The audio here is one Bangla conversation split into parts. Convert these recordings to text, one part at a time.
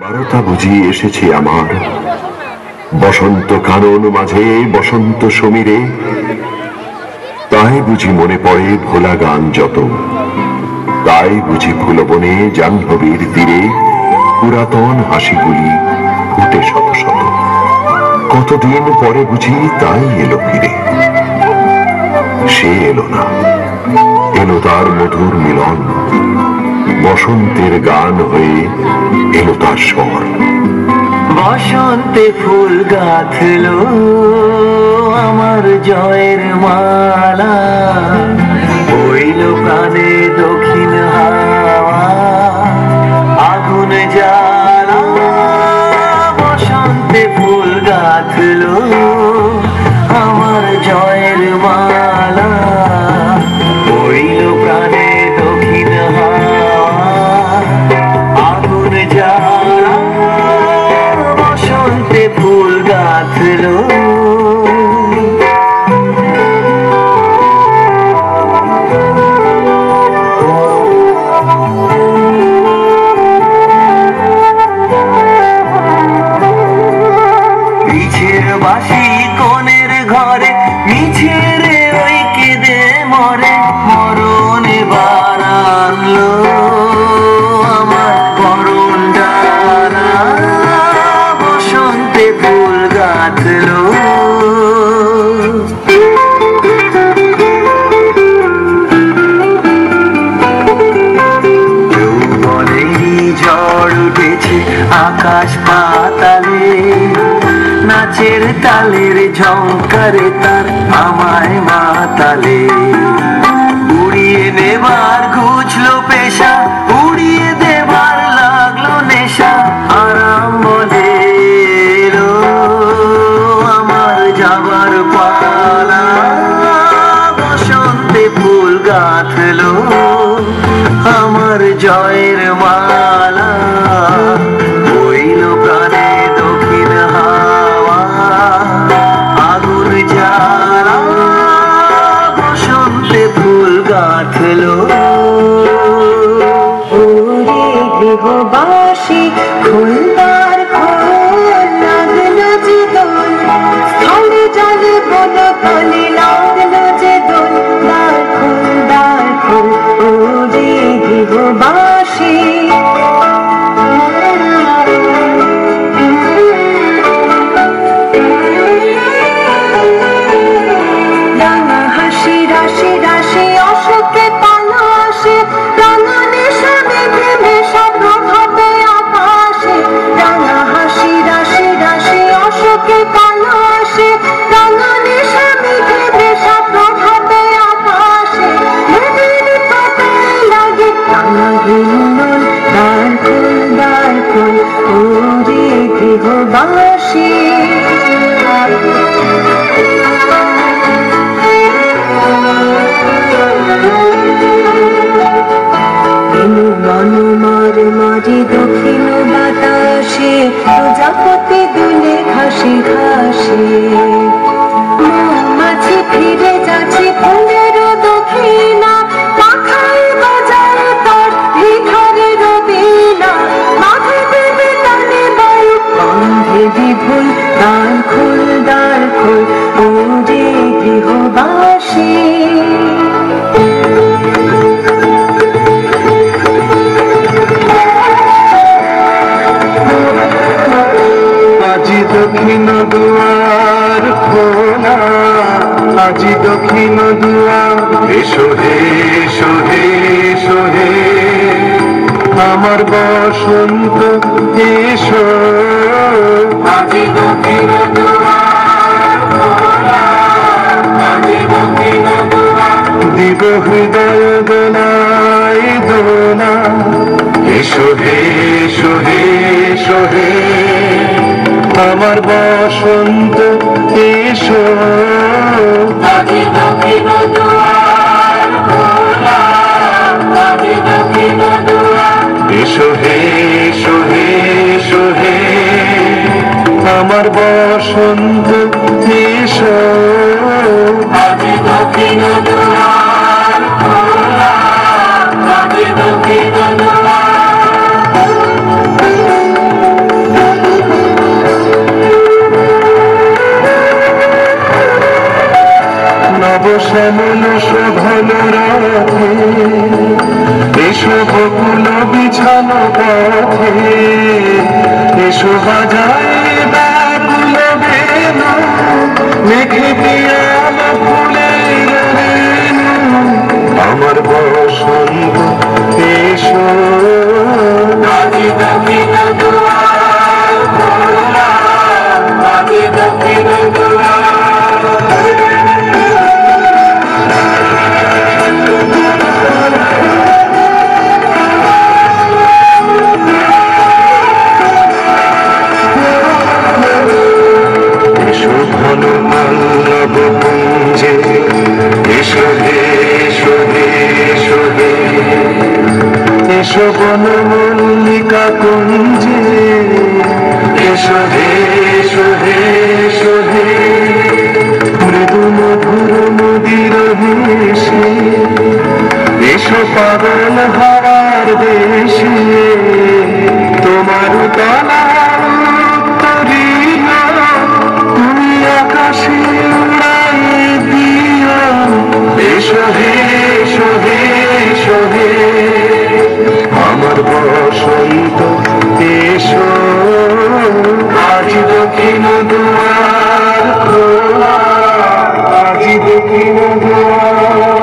বারোটা বুঝিয়ে এসেছি আমার বসন্ত কানন মাঝে বসন্ত সমীরে, তাই বুঝি মনে পড়ে ভোলা গান যত, তাই বুঝি ফুলবনে জাহ্নবীর তীরে পুরাতন হাসিগুলি ফুটে শত শত। কতদিন পরে বুঝি তাই এলো ফিরে, সে এলো না, এলো তার মধুর মিলন, বসন্তের গান হয়ে এলো তার স্বর। বসন্তে ফুল গাঁথলো আমার জয়ের মালা, বইল প্রাণে দক্ষিণ হাওয়া আগুন জ্বালা। বসন্তে ফুল গাঁথলো আমার জয়ের মালা, বইল প্রাণে দক্ষিণ হাওয়া আগুন জ্বালা। বসন্তে ফুল গাঁথলো পিছের বাসি কোণের ঘরে মিছে রে ওই কেঁদে মরে, মরণ এবার আনলো আমার করুণ ডানা। বসন্তে ফুল গাঁথলো যৌবনেরই ঝড় উঠেছে আকাশ পাতালে, নাচের তালের ঝংকারে তার আমায় মাতালে। উড়িয়ে নেবার ঘুচলো পেশা, উড়িয়ে দেবার লাগলো নেশা, আরাম বলে এলো আমার যাবার পালা। বসন্তে ফুল গাঁথলো আমার জয়ের মালা, বইল প্রাণে দক্ষিণ হাওয়া আগুন জ্বালা। বসন্তে ফুল গাঁথলো ওরে গৃহবাসী খুলনার খোল লাগলো যে দোল, স্থলে জলে বন তলে লাগলো যে দোল। দ্বার খোল দ্বার খোল ওরে গৃহবাসী। রাঙা হাসি রাশি রাশি অশোকে পালো আসে, রাঙা নেশা মেঘে মেশা প্রভাতে আকাশে। রাঙা হাসি রাশি রাশি অশোকে পালো আসে, রাঙা নেশা মেঘে মেশা প্রভাতে আকাশে। মেঘের পাতায় লাগে রাঙা হিন্দোল, দ্বার খোল দ্বার খোল ওরে গৃহবাসী। মনোমার মাঝে দক্ষিণ বাতাসে প্রজাপতি দুলে ঘাসে ঘাসে। মৌমাছি ফিরে যাচ্ছে ফুলের দক্ষিণা, পাখায় বাজায় তার ভিখারে রবিনা। মাথা দেবে টানে বায়ু বন্ধে বিভুল, দ্বার খোল দ্বার খোল ওরে গৃহবাসী। আজি দক্ষিণ দুয়ার খোলা, আজি দক্ষিণ দুয়ার। এসো হে এসো হে এসো হে আমার বসন্ত এসো। আজি দক্ষিণ দুয়ার খোলা, আজি দক্ষিণ দুয়ার। দিব হৃদয় দোলাই দোলা, এসো হে এসো হে এসো হে আমার বসন্ত এসো। আজি দক্ষিণ দুয়ার খোলা, আজি দক্ষিণ দুয়ার। এসো হে এসো হে এসো হে আমার বসন্ত এসো। আজি দক্ষিণ দুয়ার খোলা, আজি দক্ষিণ দুয়ার। এসো বাজায় ব্যাকুল বেনু মেঘে পিয়াল ফুলের রেণু আমার বসন্ত এসো আজি দক্ষিণ দুয়ার খোলা আজি দক্ষিণ দুয়ার এসো বনমল্লিকা কুঞ্জে এসো হে এসো হে এসো হে মৃদু মধুর নদীর হেসে এসো পাগল হাওয়ার দেশে তোমার তলার উত্তরীয় তুমি আকাশে উড়াই দিও এসো হে এসো হে এসো হে আমার বসন্ত এসো আজি দক্ষিণ দুয়ার খোলা আজি দক্ষিণ দুয়ার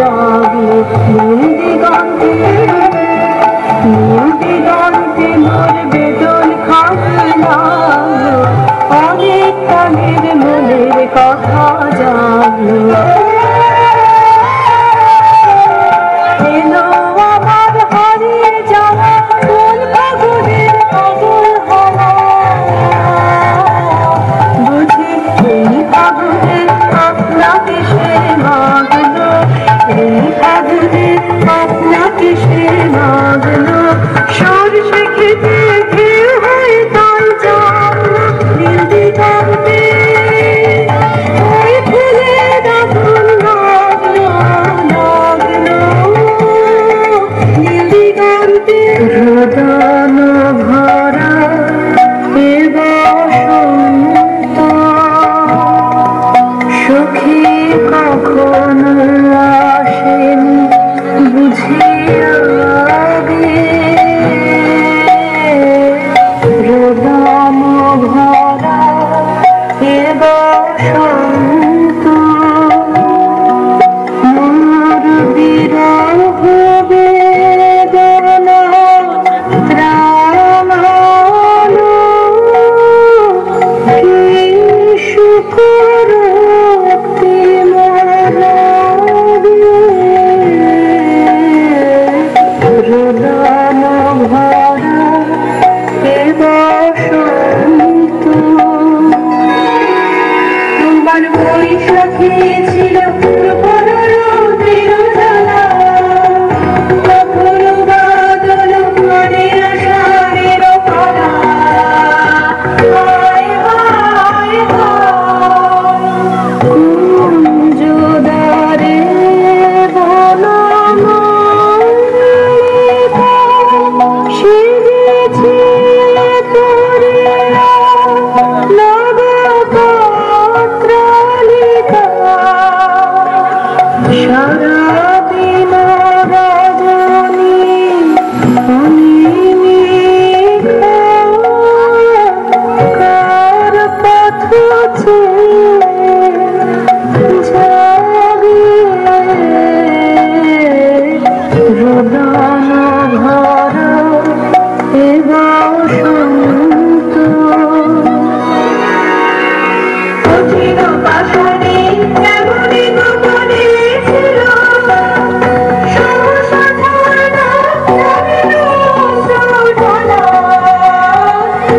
জাগলো নীল দিগন্তে, নীল দিগন্তে মোর বেদন খাগলো, অনেক কালের মনের কথা জাগলো। এলো আমার হারিয়ে যাওয়া কোন ফাগুনের আগুন হাওয়া, বুঝি এই ফাগুনে আপনাকে সে মাগলো, এই ফাগুনে আপনাকে সে মাগলো। সরষে খেতে ঢেউ হয়ে তাই জাগলো নীল দিগন্তে, ওই ফুলের আগুন লাগলো লাগলো নীল দিগন্তে। রোদন ভরা এ বসন্ত, সখী কখনো আসেনি বুঝি আগে, রোদন ভরা এ বসন্ত, মোর বিরহ বেদনা ত্রাণালো, কি সুখ রক্তি মরবে, রোদন ভরা এ বসন্ত। তোমার বৈশাখী ছিল প্রবল রৌদ্রের জ্বালা, কখনো বাদল করে আষাঢ়ের পালা, হায় হায় হায় কুঞ্জদ্বারে বনমালিকা, সেজেছে তোরে নবপত্রালিকা, সারাদিন রজনী অনিমিষা, কার পথ জাগে, রোদন ভরা এ বসন্ত। কঠিন পাষাণে কেমনি গোপনে ছিল, সহসা ঝর্ণা নামিলো অশ্রুঢালা,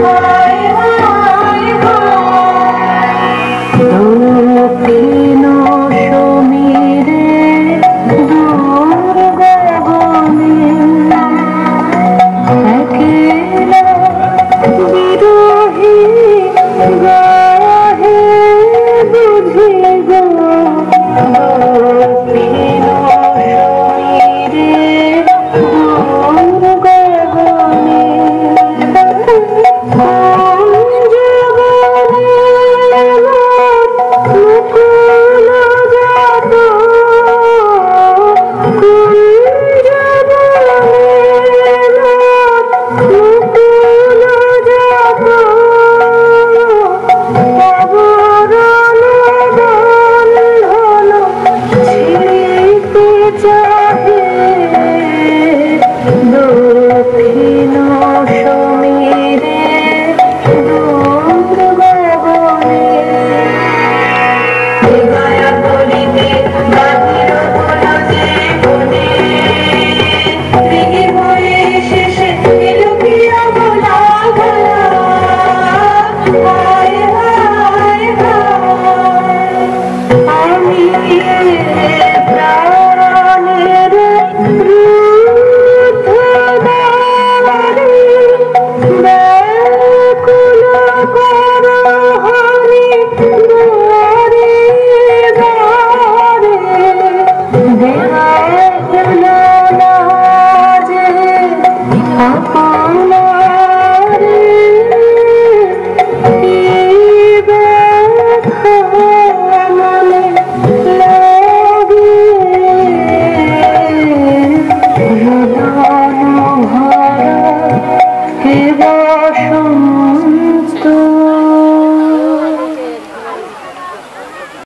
হায় হায় হায় দক্ষিণ সমীরে দূর গগনে, একেলা বিরহী গাহে বুঝি গো, দক্ষিণ সমীরে দূর গগনে, মুকুল জাত মুকুল জাত আবরণ বন্ধন ছিঁড়িতে চাহে, দক্ষিণ সমীরে দূর গগনে।